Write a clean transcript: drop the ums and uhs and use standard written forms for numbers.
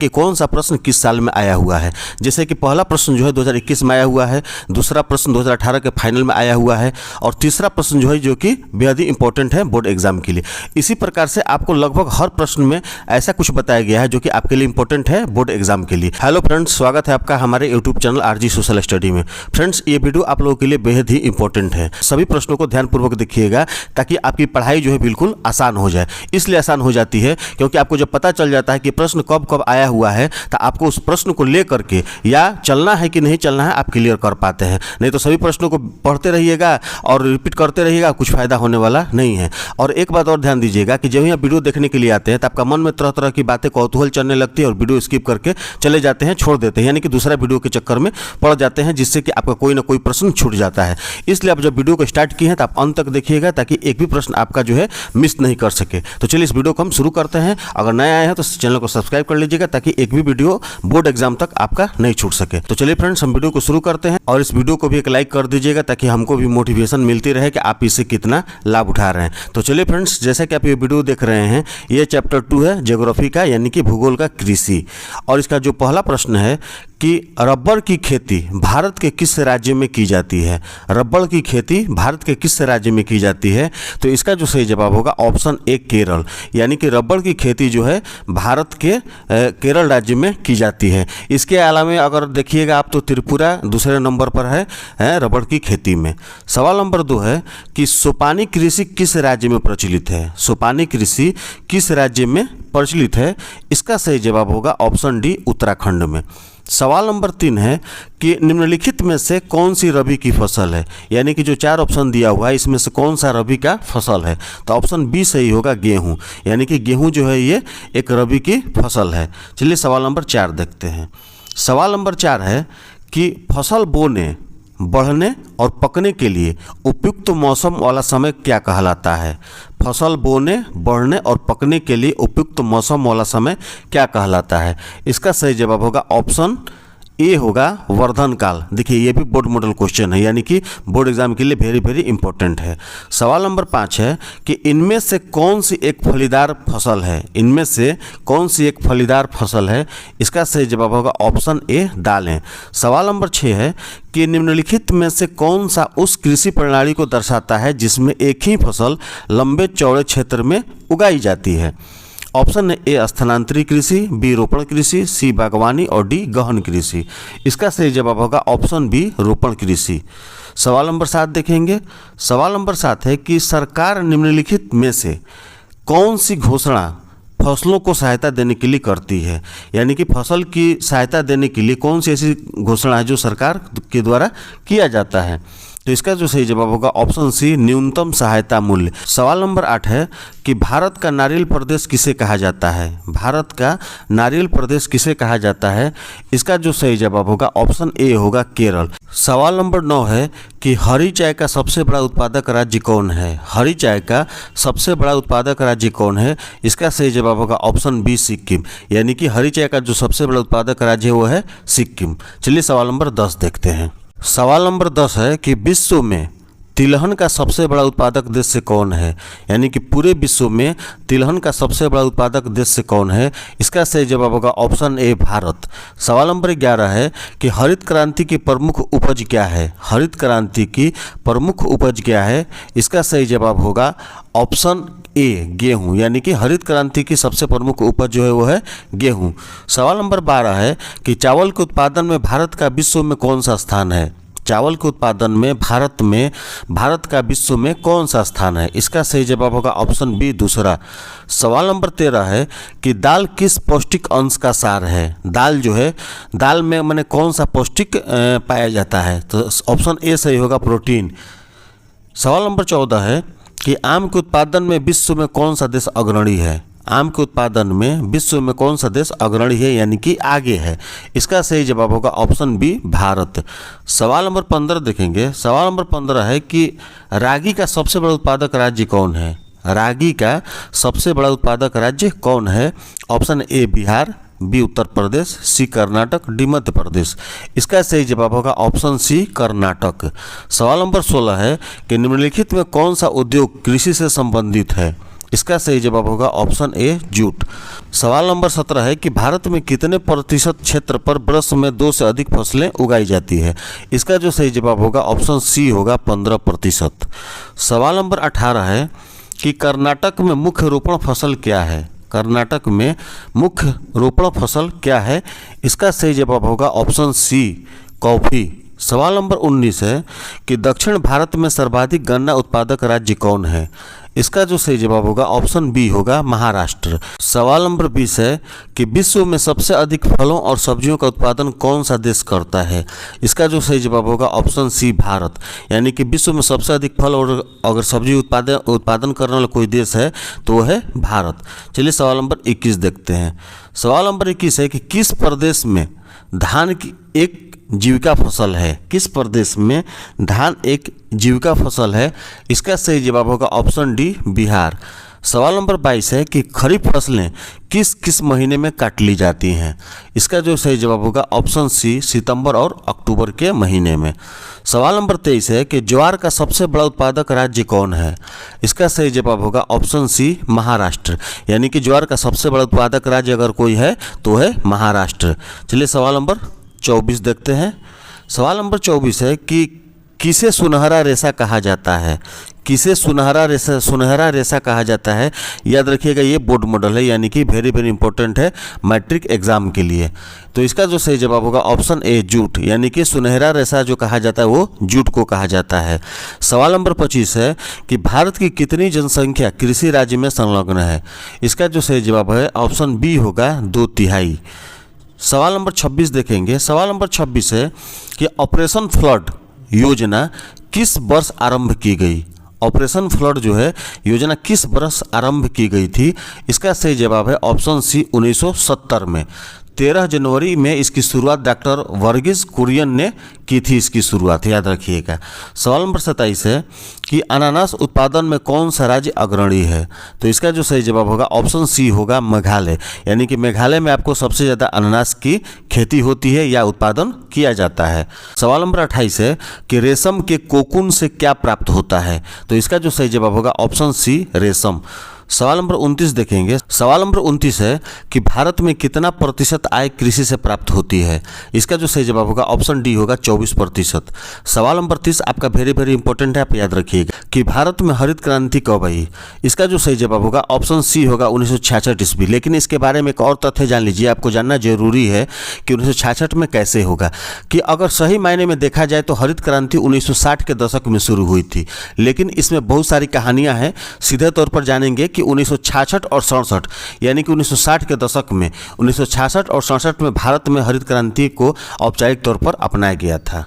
कि कौन सा प्रश्न किस साल में आया हुआ है। जैसे कि पहला प्रश्न जो है 2021 में आया हुआ है, दूसरा प्रश्न 2018 के फाइनल में आया हुआ है और तीसरा प्रश्न जो है जो कि बेहद ही इंपॉर्टेंट है बोर्ड एग्जाम के लिए। इसी प्रकार से आपको लगभग हर प्रश्न में ऐसा कुछ बताया गया है जो कि आपके लिए इंपॉर्टेंट है बोर्ड एग्जाम के लिए। हेलो फ्रेंड्स, स्वागत है आपका हमारे YouTube channel RG social study में। फ्रेंड्स, ये वीडियो आप लोगों के लिए बेहद ही इंपॉर्टेंट है। सभी प्रश्नों को ध्यानपूर्वक देखिएगा ताकि आपकी पढ़ाई जो है बिल्कुल आसान हो जाए। इसलिए आसान हो जाती है क्योंकि आपको जब पता चल जाता है कि प्रश्न कब कब आया हुआ है तो आपको उस प्रश्न को ले करके या चलना है कि नहीं चलना है आप क्लियर कर पाते हैं। नहीं तो सभी प्रश्नों को पढ़ते रहिएगा और रिपीट करते रहिएगा, कुछ फायदा होने वाला नहीं है। और एक बात और ध्यान दीजिएगा कि जब आप वीडियो देखने के लिए आते हैं तो आपका मन में तरह तरह की बातें कौतूहल चलने लगती है और वीडियो स्किप करके चले जाते हैं, छोड़ देते हैं, यानी कि दूसरा वीडियो के चक्कर में पड़ जाते हैं, जिससे कि आपका कोई ना कोई प्रश्न छूट जाता है। इसलिए आप जब वीडियो को स्टार्ट किए हैं तो आप अंत तक देखिएगा ताकि एक भी प्रश्न आपका जो है मिस नहीं कर सके। तो चलिए इस वीडियो को हम शुरू करते हैं। अगर नए आए हैं तो चैनल को सब्सक्राइब कर लीजिएगा ताकि एक भी वीडियो बोर्ड एग्जाम तक आपका नहीं छूट सके। तो चलिए फ्रेंड्स, हम वीडियो को शुरू करते हैं और इस वीडियो को भी एक लाइक कर दीजिएगा ताकि हमको भी मोटिवेशन मिलती रहे कि आप इससे कितना लाभ उठा रहे हैं। तो चलिए फ्रेंड्स, जैसा कि आप ये वीडियो देख रहे हैं, ये चैप्टर 2 है ज्योग्राफी का, यानी कि भूगोल का कृषि। और इसका जो पहला प्रश्न है कि रबड़ की खेती भारत के किस राज्य में की जाती है। रबड़ की खेती भारत के किस राज्य में की जाती है? तो इसका जो सही जवाब होगा ऑप्शन ए केरल, यानी कि रबड़ की खेती जो है भारत के केरल राज्य में की जाती है। इसके अलावा अगर देखिएगा आप तो त्रिपुरा दूसरे नंबर पर है रबड़ की खेती में। सवाल नंबर 2 है कि सोपानी कृषि किस राज्य में प्रचलित है। सोपानी कृषि किस राज्य में प्रचलित है? इसका सही जवाब होगा ऑप्शन डी उत्तराखंड में। सवाल नंबर 3 है कि निम्नलिखित में से कौन सी रबी की फसल है, यानी कि जो 4 ऑप्शन दिया हुआ है इसमें से कौन सा रबी का फसल है? तो ऑप्शन बी सही होगा गेहूं, यानी कि गेहूं जो है ये एक रबी की फसल है। चलिए सवाल नंबर 4 देखते हैं। सवाल नंबर 4 है कि फसल बोने, बढ़ने और पकने के लिए उपयुक्त मौसम वाला समय क्या कहलाता है? फसल बोने, बढ़ने और पकने के लिए उपयुक्त मौसम वाला समय क्या कहलाता है? इसका सही जवाब होगा ऑप्शन ए होगा वर्धन काल। देखिए ये भी बोर्ड मॉडल क्वेश्चन है, यानी कि बोर्ड एग्जाम के लिए वेरी वेरी इंपॉर्टेंट है। सवाल नंबर 5 है कि इनमें से कौन सी एक फलीदार फसल है? इनमें से कौन सी एक फलीदार फसल है? इसका सही जवाब होगा ऑप्शन ए दालें। सवाल नंबर 6 है कि निम्नलिखित में से कौन सा उस कृषि प्रणाली को दर्शाता है जिसमें एक ही फसल लंबे चौड़े क्षेत्र में उगाई जाती है? ऑप्शन ए स्थानांतरी कृषि, बी रोपण कृषि, सी बागवानी और डी गहन कृषि। इसका सही जवाब होगा ऑप्शन बी रोपण कृषि। सवाल नंबर 7 देखेंगे। सवाल नंबर 7 है कि सरकार निम्नलिखित में से कौन सी घोषणा फसलों को सहायता देने के लिए करती है, यानी कि फसल की सहायता देने के लिए कौन सी ऐसी घोषणा है जो सरकार के द्वारा किया जाता है? तो इसका जो सही जवाब होगा ऑप्शन सी न्यूनतम सहायता मूल्य। सवाल नंबर 8 है कि भारत का नारियल प्रदेश किसे कहा जाता है? भारत का नारियल प्रदेश किसे कहा जाता है? इसका जो सही जवाब होगा ऑप्शन ए होगा केरल। सवाल नंबर 9 है कि हरी चाय का सबसे बड़ा उत्पादक राज्य कौन है? हरी चाय का सबसे बड़ा उत्पादक राज्य कौन है? इसका सही जवाब होगा ऑप्शन बी सिक्किम, यानी कि हरी चाय का जो सबसे बड़ा उत्पादक राज्य है वो है सिक्किम। चलिए सवाल नंबर 10 देखते हैं। सवाल नंबर 10 है कि विश्व में तिलहन का सबसे बड़ा उत्पादक देश से कौन है? यानी कि पूरे विश्व में तिलहन का सबसे बड़ा उत्पादक देश से कौन है? इसका सही जवाब होगा ऑप्शन ए भारत। सवाल नंबर 11 है कि हरित क्रांति की प्रमुख उपज क्या है? हरित क्रांति की प्रमुख उपज क्या है? इसका सही जवाब होगा ऑप्शन ए गेहूं, यानी कि हरित क्रांति की सबसे प्रमुख उपज जो है वो है गेहूं। सवाल नंबर 12 है कि चावल के उत्पादन में भारत का विश्व में कौन सा स्थान है? चावल के उत्पादन में भारत का विश्व में कौन सा स्थान है? इसका सही जवाब होगा ऑप्शन बी दूसरा। सवाल नंबर 13 है कि दाल किस पौष्टिक अंश का सार है? दाल जो है, दाल में मैंने कौन सा पौष्टिक पाया जाता है? तो ऑप्शन ए सही होगा प्रोटीन। सवाल नंबर 14 है कि आम के उत्पादन में विश्व में कौन सा देश अग्रणी है? आम के उत्पादन में विश्व में कौन सा देश अग्रणी है, यानी कि आगे है? इसका सही जवाब होगा ऑप्शन बी भारत। सवाल नंबर 15 देखेंगे। सवाल नंबर 15 है कि रागी का सबसे बड़ा उत्पादक राज्य कौन है? रागी का सबसे बड़ा उत्पादक राज्य कौन है? Option A Bihar, B Uttar Pradesh, C Karnataka, D Madhya Pradesh. इसका सही जवाब होगा ऑप्शन सी कर्नाटक। सवाल नंबर 16 है कि निम्नलिखित में कौन सा उद्योग कृषि से संबंधित है? इसका सही जवाब होगा ऑप्शन ए जूट। सवाल नंबर 17 है कि भारत में कितने प्रतिशत क्षेत्र पर वर्ष में 2 से अधिक फसलें उगाई जाती है। इसका जो सही जवाब होगा ऑप्शन सी होगा 15%। सवाल नंबर 18 है कि कर्नाटक में मुख्य रोपण फसल क्या है। कर्नाटक में मुख्य रोपण फसल क्या है। इसका सही जवाब होगा ऑप्शन सी कॉफ़ी। सवाल नंबर 19 है कि दक्षिण भारत में सर्वाधिक गन्ना उत्पादक राज्य कौन है। इसका जो सही जवाब होगा ऑप्शन बी होगा महाराष्ट्र। सवाल नंबर 20 है कि विश्व में सबसे अधिक फलों और सब्जियों का उत्पादन कौन सा देश करता है। इसका जो सही जवाब होगा ऑप्शन सी भारत। यानी कि विश्व में सबसे अधिक फल और अगर सब्जी उत्पादन करने वाला कोई देश है तो वो है भारत। चलिए सवाल नंबर 21 देखते हैं। सवाल नंबर 21 है कि किस प्रदेश में धान की एक जीविका फसल है। किस प्रदेश में धान एक जीविका फसल है। इसका सही जवाब होगा ऑप्शन डी बिहार। सवाल नंबर 22 है कि खरीफ फसलें किस किस महीने में काट ली जाती हैं। इसका जो सही जवाब होगा ऑप्शन सी सितंबर और अक्टूबर के महीने में। सवाल नंबर 23 है कि ज्वार का सबसे बड़ा उत्पादक राज्य कौन है। इसका सही जवाब होगा ऑप्शन सी महाराष्ट्र। यानी कि ज्वार का सबसे बड़ा उत्पादक राज्य अगर कोई है तो है महाराष्ट्र। चलिए सवाल नंबर 24 देखते हैं। सवाल नंबर 24 है कि किसे सुनहरा रेशा कहा जाता है। किसे सुनहरा रेशा कहा जाता है। याद रखिएगा ये बोर्ड मॉडल है, यानी कि वेरी वेरी इंपॉर्टेंट है मैट्रिक एग्जाम के लिए। तो इसका जो सही जवाब होगा ऑप्शन ए जूट। यानी कि सुनहरा रेशा जो कहा जाता है वो जूट को कहा जाता है। सवाल नंबर 25 है कि भारत की कितनी जनसंख्या कृषि राज्य में संलग्न है। इसका जो सही जवाब है ऑप्शन बी होगा 2/3। सवाल नंबर 26 देखेंगे। सवाल नंबर 26 है कि ऑपरेशन फ्लड योजना किस वर्ष आरंभ की गई। ऑपरेशन फ्लड जो है योजना किस वर्ष आरंभ की गई थी। इसका सही जवाब है ऑप्शन सी 1970 में। 13 जनवरी में इसकी शुरुआत डॉक्टर वर्गीस कुरियन ने की थी। इसकी शुरुआत याद रखिएगा। सवाल नंबर 27 है कि अनानास उत्पादन में कौन सा राज्य अग्रणी है। तो इसका जो सही जवाब होगा ऑप्शन सी होगा मेघालय। यानी कि मेघालय में आपको सबसे ज़्यादा अनानास की खेती होती है या उत्पादन किया जाता है। सवाल नंबर 28 है कि रेशम के कोकून से क्या प्राप्त होता है। तो इसका जो सही जवाब होगा ऑप्शन सी रेशम। सवाल नंबर 29 देखेंगे। सवाल नंबर 29 है कि भारत में कितना प्रतिशत आय कृषि से प्राप्त होती है। इसका जो सही जवाब होगा ऑप्शन डी होगा 24%। सवाल नंबर 30 आपका वेरी वेरी इंपॉर्टेंट है, आप याद रखिएगा कि भारत में हरित क्रांति कब आई। इसका जो सही जवाब होगा ऑप्शन सी होगा 1966 ईस्वी। लेकिन इसके बारे में एक और तथ्य जान लीजिए, आपको जानना जरूरी है कि 1966 में कैसे होगा। कि अगर सही मायने में देखा जाए तो हरित क्रांति 1960 के दशक में शुरू हुई थी, लेकिन इसमें बहुत सारी कहानियाँ हैं। सीधे तौर पर जानेंगे कि 1966 और 67 यानी कि 1960 के दशक में 1966 और 67 में भारत में हरित क्रांति को औपचारिक तौर पर अपनाया गया था।